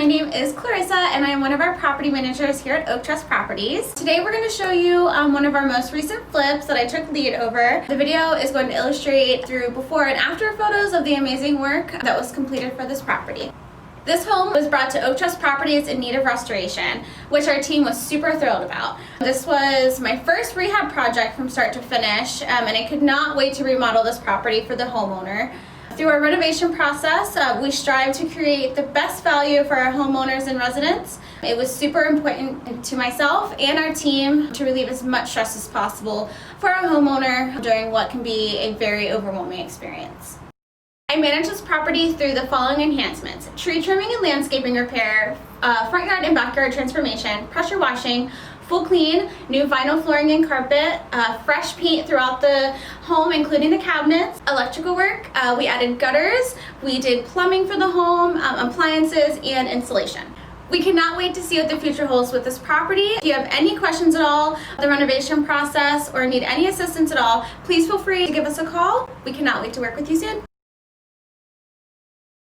My name is Clarissa and I am one of our property managers here at Oak Trust Properties. Today we're going to show you one of our most recent flips that I took lead over. The video is going to illustrate through before and after photos of the amazing work that was completed for this property. This home was brought to Oak Trust Properties in need of restoration, which our team was super thrilled about. This was my first rehab project from start to finish, and I could not wait to remodel this property for the homeowner. Through our renovation process, we strive to create the best value for our homeowners and residents. It was super important to myself and our team to relieve as much stress as possible for our homeowner during what can be a very overwhelming experience. I manage this property through the following enhancements: tree trimming and landscaping repair, front yard and backyard transformation, pressure washing, full clean, new vinyl flooring and carpet, fresh paint throughout the home including the cabinets, electrical work, we added gutters, we did plumbing for the home, appliances, and insulation. We cannot wait to see what the future holds with this property. If you have any questions at all, the renovation process, or need any assistance at all, please feel free to give us a call. We cannot wait to work with you soon.